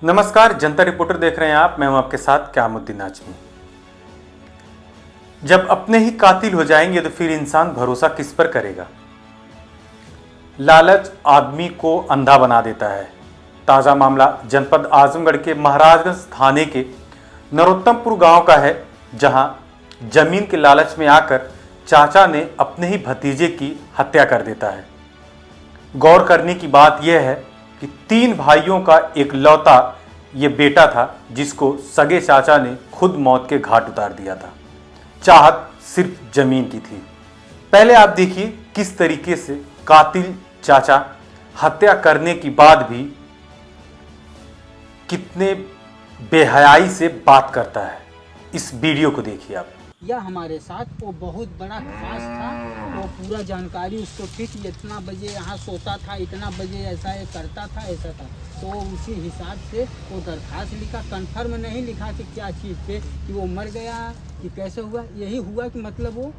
नमस्कार, जनता रिपोर्टर देख रहे हैं आप। मैं हूं आपके साथ क्यामुद्दीन आजमी। जब अपने ही कातिल हो जाएंगे तो फिर इंसान भरोसा किस पर करेगा। लालच आदमी को अंधा बना देता है। ताज़ा मामला जनपद आजमगढ़ के महाराजगंज थाने के नरोत्तमपुर गांव का है, जहां जमीन के लालच में आकर चाचा ने अपने ही भतीजे की हत्या कर देता है। गौर करने की बात यह है कि 3 भाइयों का एक लौता ये बेटा था, जिसको सगे चाचा ने खुद मौत के घाट उतार दिया था। चाहत सिर्फ जमीन की थी। पहले आप देखिए किस तरीके से कातिल चाचा हत्या करने की बाद भी कितने बेहयाई से बात करता है। इस वीडियो को देखिए आप। यह हमारे साथ वो बहुत बड़ा खास था। वो पूरा जानकारी उसको थी कि इतना बजे यहाँ सोता था, इतना बजे ऐसा ये करता था, ऐसा था। तो उसी हिसाब से वो दरखास्त लिखा, कंफर्म नहीं लिखा कि क्या चीज़ पे, कि वो मर गया कि कैसे हुआ। यही हुआ कि मतलब वो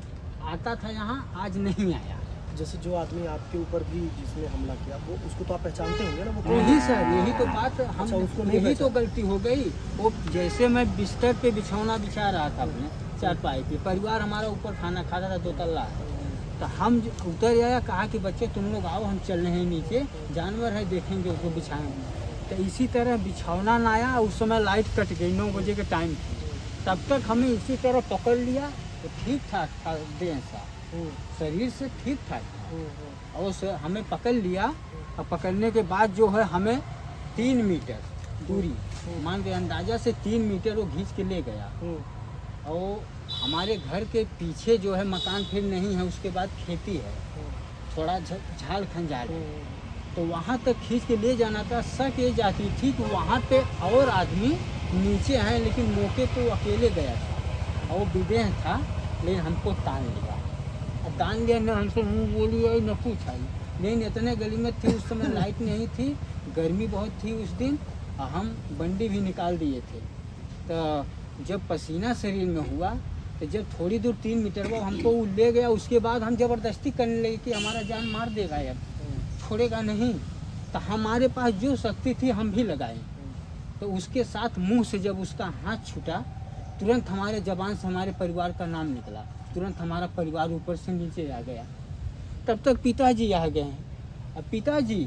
आता था यहाँ, आज नहीं आया। जैसे जो आदमी आपके ऊपर भी जिसने हमला किया, वो उसको तो आप पहचानते होंगे ना? वो यही सर, यही तो बात हम अच्छा, उसको नहीं यही तो गलती हो गई। वो जैसे मैं बिस्तर पे बिछौना बिछा रहा था अपने चारपाई पे, परिवार हमारा ऊपर खाना खाता था, 2 तल्ला है। तो हम उतर आया, कहा कि बच्चे तुम लोग आओ, हम चल रहे हैं नीचे, जानवर है देखेंगे, उसको बिछाएंगे। तो इसी तरह बिछौना ना आया। उस समय लाइट कट गई, 9 बजे के टाइम थी। तब तक हमें इसी तरह पकड़ लिया। तो ठीक ठाक था, देह सा शरीर से ठीक ठाक। और हमें पकड़ लिया। और पकड़ने के बाद जो है हमें 3 मीटर दूरी, मान के अंदाजा से 3 मीटर वो खींच के ले गया। और हमारे घर के पीछे जो है मकान फिर नहीं है, उसके बाद खेती है, थोड़ा झाड़ खंजाड़ है। तो वहाँ तक खींच के ले जाना था। शक ये जाती थी कि वहाँ पे और आदमी नीचे हैं, लेकिन मौके पे वो अकेले गया था। और वो विदेह था, लेकिन हमको तान लिया। तान लिया न, हमसे मुँह बोली आई न पूछा। लेकिन इतने गली में थी उस समय, लाइट नहीं थी, गर्मी बहुत थी उस दिन, और हम बंडी भी निकाल दिए थे। तो जब पसीना शरीर में हुआ, तो जब थोड़ी दूर 3 मीटर वो हमको ले गया, उसके बाद हम ज़बरदस्ती करने लगे कि हमारा जान मार देगा, अब छोड़ेगा नहीं। तो हमारे पास जो शक्ति थी हम भी लगाए। तो उसके साथ मुंह से जब उसका हाथ छूटा, तुरंत हमारे ज़बान से हमारे परिवार का नाम निकला। तुरंत हमारा परिवार ऊपर से नीचे आ गया। तब तक पिताजी आ गए हैं। अब पिताजी,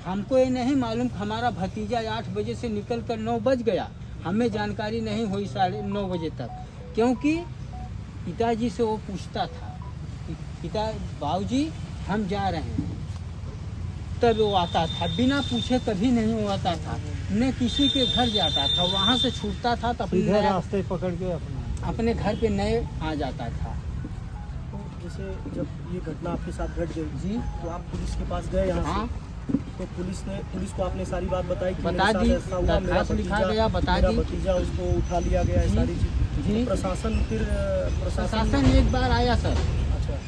हमको ये नहीं मालूम कि हमारा भतीजा 8 बजे से निकल कर 9 बज गया। हमें जानकारी नहीं हुई 9:30 बजे तक, क्योंकि पिताजी से वो पूछता था कि बाबूजी हम जा रहे हैं, तब वो आता था। बिना पूछे कभी नहीं वो आता था, न किसी के घर जाता था। वहाँ से छूटता था तो अपने रास्ते पकड़ के अपने घर पे नए आ जाता था। तो जैसे जब ये घटना आपके साथ घट गई जी, तो आप पुलिस के पास गए यहाँ हाँ, से? तो पुलिस को आपने सारी बात बताई कि बता दी, दरखास्त लिखा गया, बता दी, भतीजा उसको उठा लिया गया है, सारी चीज जी। तो प्रशासन एक बार आया सर, अच्छा,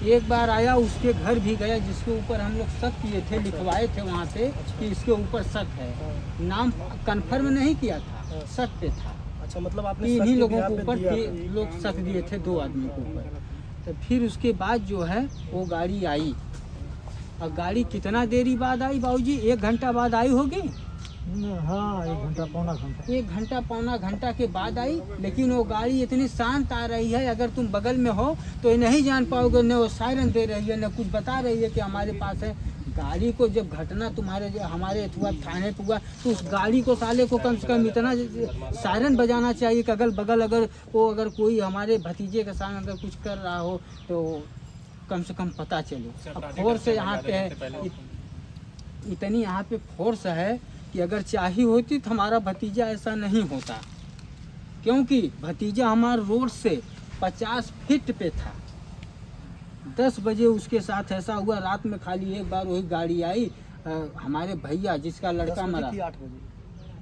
एक बार आया, उसके घर भी गया, जिसके ऊपर हम लोग शक किए थे, लिखवाए थे वहाँ पे कि इसके ऊपर शक है। नाम कंफर्म नहीं किया था, शक पे था। अच्छा, मतलब आपने 3 ही लोगों के ऊपर लोग लोग शक दिए थे, 2 आदमी के ऊपर। तो फिर उसके बाद जो है वो गाड़ी आई। और गाड़ी कितना देरी बाद आई बाबूजी? 1 घंटा बाद आई होगी। हाँ, 1 घंटा पौना घंटा 1 घंटा पौना घंटा के बाद आई। लेकिन वो गाड़ी इतनी शांत आ रही है, अगर तुम बगल में हो तो ये नहीं जान पाओगे। न वो सायरन दे रही है, न कुछ बता रही है कि हमारे पास है। गाड़ी को जब घटना हमारे थाने पे हुआ, तो उस गाड़ी को साले को कम से कम इतना सायरन बजाना चाहिए कि अगल बगल अगर कोई हमारे भतीजे के साथ अगर कुछ कर रहा हो तो कम से कम पता चले। अब फोर्स यहाँ पे है, इतनी यहाँ पे फोर्स है कि अगर चाहिए होती तो हमारा भतीजा ऐसा नहीं होता। क्योंकि भतीजा हमारा रोड से 50 फीट पे था। 10 बजे उसके साथ ऐसा हुआ। रात में खाली एक बार वही गाड़ी आई, हमारे भैया जिसका लड़का मरा। 8 बजे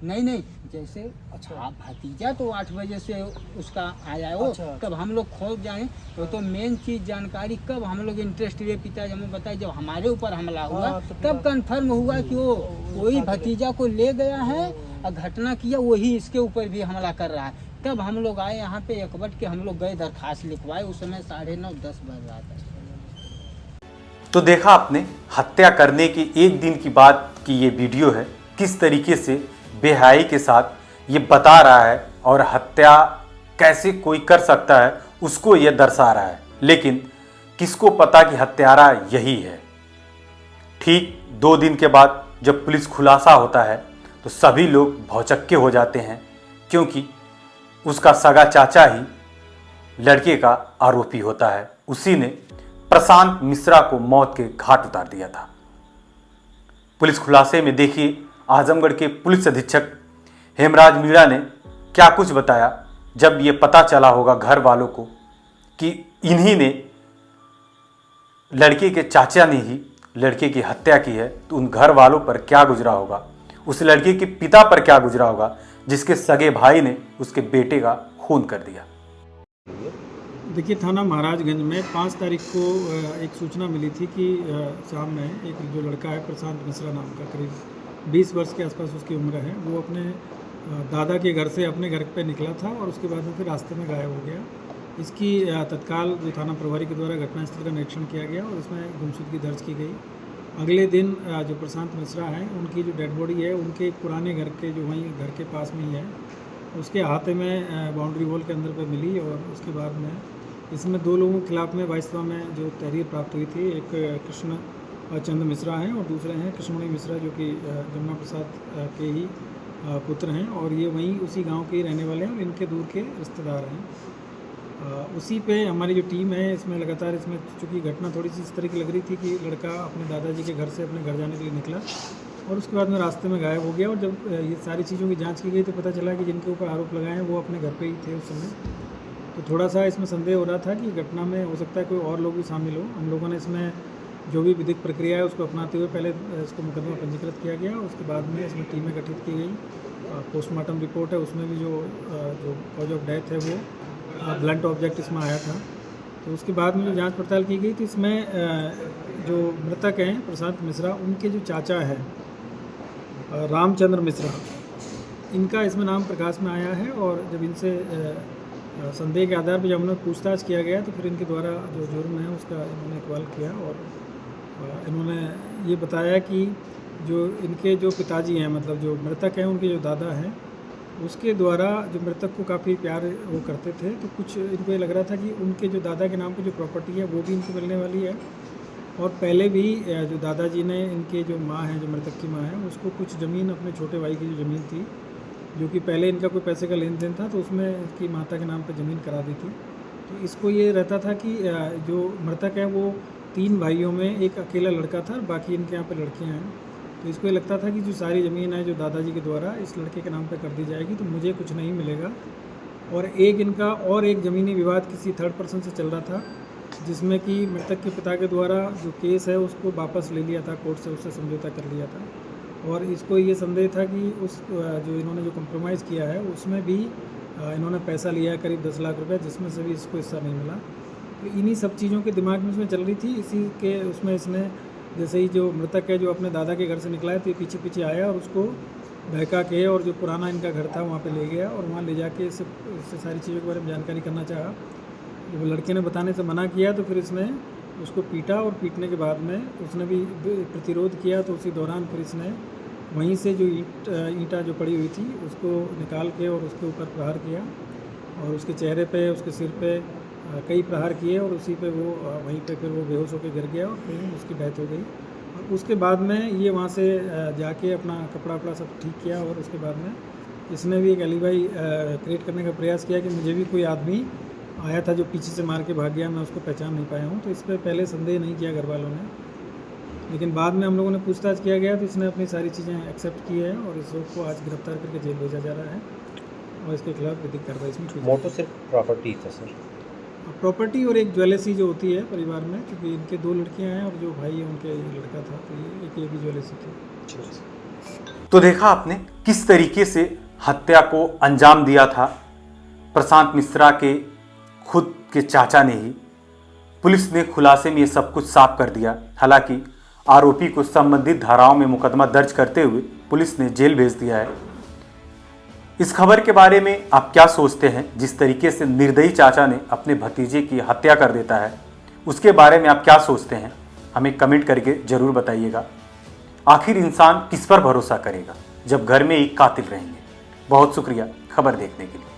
नहीं, जैसे अच्छा, भतीजा तो 8 बजे से उसका आया हो। अच्छा, कब हम लोग खोज जाए तो मेन चीज़ जानकारी कब हम लोग इंटरेस्ट लिए, पिताजी हमें बताए जब हमारे ऊपर हमला हुआ, हाँ, तो तब कंफर्म हुआ कि वो वही भतीजा को ले गया है और घटना किया वही इसके ऊपर भी हमला कर रहा है। तब हम लोग आए यहाँ पे, एकवट के हम लोग गए, दरखास्त लिखवाए। उस समय 9:30-10 बज रहा था। तो देखा आपने, हत्या करने के 1 दिन की बात की ये वीडियो है, किस तरीके से बेहयाई के साथ ये बता रहा है और हत्या कैसे कोई कर सकता है उसको ये दर्शा रहा है। लेकिन किसको पता कि हत्यारा यही है। ठीक 2 दिन के बाद जब पुलिस खुलासा होता है तो सभी लोग भौचक्के हो जाते हैं, क्योंकि उसका सगा चाचा ही लड़के का आरोपी होता है। उसी ने प्रशांत मिश्रा को मौत के घाट उतार दिया था। पुलिस खुलासे में देखिए आजमगढ़ के पुलिस अधीक्षक हेमराज मीणा ने क्या कुछ बताया जब ये पता चला होगा घर वालों को कि इन्हीं ने, लड़के के चाचा ने ही लड़के की हत्या की है। तो उन घर वालों पर क्या गुजरा होगा, उस लड़के के पिता पर क्या गुजरा होगा जिसके सगे भाई ने उसके बेटे का खून कर दिया। देखिए, थाना महाराजगंज में 5 तारीख को एक सूचना मिली थी कि शाम में एक जो लड़का है प्रशांत मिश्रा नाम का, करीब 20 वर्ष के आसपास उसकी उम्र है, वो अपने दादा के घर से अपने घर पे निकला था और उसके बाद में फिर रास्ते में गायब हो गया। इसकी तत्काल जो थाना प्रभारी के द्वारा घटनास्थल का निरीक्षण किया गया और इसमें गुमशुदगी दर्ज की गई। अगले दिन जो प्रशांत मिश्रा हैं उनकी जो डेड बॉडी है उनके एक पुराने घर के, जो वहीं घर के पास में ही है, उसके हाथे में बाउंड्री वॉल के अंदर पे मिली। और उसके बाद में इसमें 2 लोगों के खिलाफ में वाइसवा में जो तहरीर प्राप्त हुई थी, एक कृष्ण चंद्र मिश्रा हैं और दूसरे हैं कृष्णमणि मिश्रा, जो कि जमुना प्रसाद के ही पुत्र हैं और ये वहीं उसी गांव के ही रहने वाले हैं और इनके दूर के रिश्तेदार हैं। उसी पे हमारी जो टीम है इसमें लगातार, इसमें चूँकि घटना थोड़ी सी इस तरह की लग रही थी कि लड़का अपने दादाजी के घर से अपने घर जाने के लिए निकला और उसके बाद में रास्ते में गायब हो गया। और जब ये सारी चीज़ों की जांच की गई तो पता चला कि जिनके ऊपर आरोप लगाए हैं वो अपने घर पे ही थे उस समय। तो थोड़ा सा इसमें संदेह हो रहा था कि घटना में हो सकता है कोई और लोग भी शामिल हो। हम लोगों ने इसमें जो भी विधिक प्रक्रिया है उसको अपनाते हुए पहले इसको मुकदमा पंजीकृत किया गया। उसके बाद में इसमें टीमें गठित की गई। पोस्टमार्टम रिपोर्ट है उसमें भी जो कॉज ऑफ डेथ है वो ब्लंट ऑब्जेक्ट इसमें आया था। तो उसके बाद में जो जांच पड़ताल की गई तो इसमें जो मृतक हैं प्रशांत मिश्रा, उनके जो चाचा हैं रामचंद्र मिश्रा, इनका इसमें नाम प्रकाश में आया है। और जब इनसे संदेह के आधार पर जब हमने पूछताछ किया गया तो फिर इनके द्वारा जो जुर्म है उसका इन्होंने इकबाल किया और इन्होंने ये बताया कि जो इनके जो पिताजी हैं, मतलब जो मृतक हैं उनके जो दादा हैं, उसके द्वारा जो मृतक को काफ़ी प्यार वो करते थे। तो कुछ इनको ये लग रहा था कि उनके जो दादा के नाम पे जो प्रॉपर्टी है वो भी इनको मिलने वाली है। और पहले भी जो दादाजी ने, इनके जो माँ हैं, जो मृतक की माँ है, उसको कुछ ज़मीन अपने छोटे भाई की जो ज़मीन थी, जो कि पहले इनका कोई पैसे का लेन देन था, तो उसमें इसकी माता के नाम पर ज़मीन करा दी थी। तो इसको ये रहता था कि जो मृतक है वो 3 भाइयों में एक अकेला लड़का था, बाकी इनके यहाँ पे लड़कियाँ हैं। तो इसको ये लगता था कि जो सारी ज़मीन है जो दादाजी के द्वारा इस लड़के के नाम पे कर दी जाएगी तो मुझे कुछ नहीं मिलेगा। और एक इनका और एक ज़मीनी विवाद किसी थर्ड पर्सन से चल रहा था, जिसमें कि मृतक के पिता के द्वारा जो केस है उसको वापस ले लिया था कोर्ट से, उससे समझौता कर लिया था। और इसको ये संदेह था कि उस जो इन्होंने जो कॉम्प्रोमाइज़ किया है उसमें भी इन्होंने पैसा लिया है करीब 10 लाख रुपये, जिसमें से भी इसको हिस्सा नहीं मिला। तो इन्हीं सब चीज़ों के दिमाग में उसमें चल रही थी। इसी के उसमें इसने, जैसे ही जो मृतक है जो अपने दादा के घर से निकला है तो ये पीछे पीछे आया और उसको बहका के और जो पुराना इनका घर था वहाँ पे ले गया और वहाँ ले जाके इससे सारी चीज़ों के बारे में जानकारी करना चाहा। जब लड़के ने बताने से मना किया तो फिर इसने उसको पीटा और पीटने के बाद में उसने भी प्रतिरोध किया। तो उसी दौरान फिर इसने वहीं से जो ईंटा जो पड़ी हुई थी उसको निकाल के और उसके ऊपर प्रहार किया और उसके चेहरे पे, उसके सिर पे कई प्रहार किए और उसी पे वो वहीं पे फिर वो बेहोश होकर गिर गया और फिर उसकी डेथ हो गई। और उसके बाद में ये वहाँ से जाके अपना कपड़ा वपड़ा सब ठीक किया और उसके बाद में इसने भी एक एलिबाई क्रिएट करने का प्रयास किया कि मुझे भी कोई आदमी आया था जो पीछे से मार के भाग गया, मैं उसको पहचान नहीं पाया हूँ। तो इस पर पहले संदेह नहीं किया घर वालों ने, लेकिन बाद में हम लोगों ने पूछताछ किया गया तो इसने अपनी सारी चीज़ें एक्सेप्ट की है और इस लोग को आज गिरफ्तार करके जेल भेजा जा रहा है और इसके खिलाफ विधिक कार्रवाई इसमें की। मोटो सिर्फ प्रॉपर्टी था सर? प्रॉपर्टी और एक ज्वेलरी जो होती है परिवार में, क्योंकि इनके 2 लड़कियां हैं और जो भाई है उनके लड़का था, तो ये भी ज्वेलरी थी। तो देखा आपने किस तरीके से हत्या को अंजाम दिया था प्रशांत मिश्रा के खुद के चाचा ने ही। पुलिस ने खुलासे में ये सब कुछ साफ कर दिया। हालांकि आरोपी को संबंधित धाराओं में मुकदमा दर्ज करते हुए पुलिस ने जेल भेज दिया है। इस खबर के बारे में आप क्या सोचते हैं? जिस तरीके से निर्दयी चाचा ने अपने भतीजे की हत्या कर देता है, उसके बारे में आप क्या सोचते हैं? हमें कमेंट करके ज़रूर बताइएगा। आखिर इंसान किस पर भरोसा करेगा? जब घर में ही कातिल रहेंगे। बहुत शुक्रिया खबर देखने के लिए।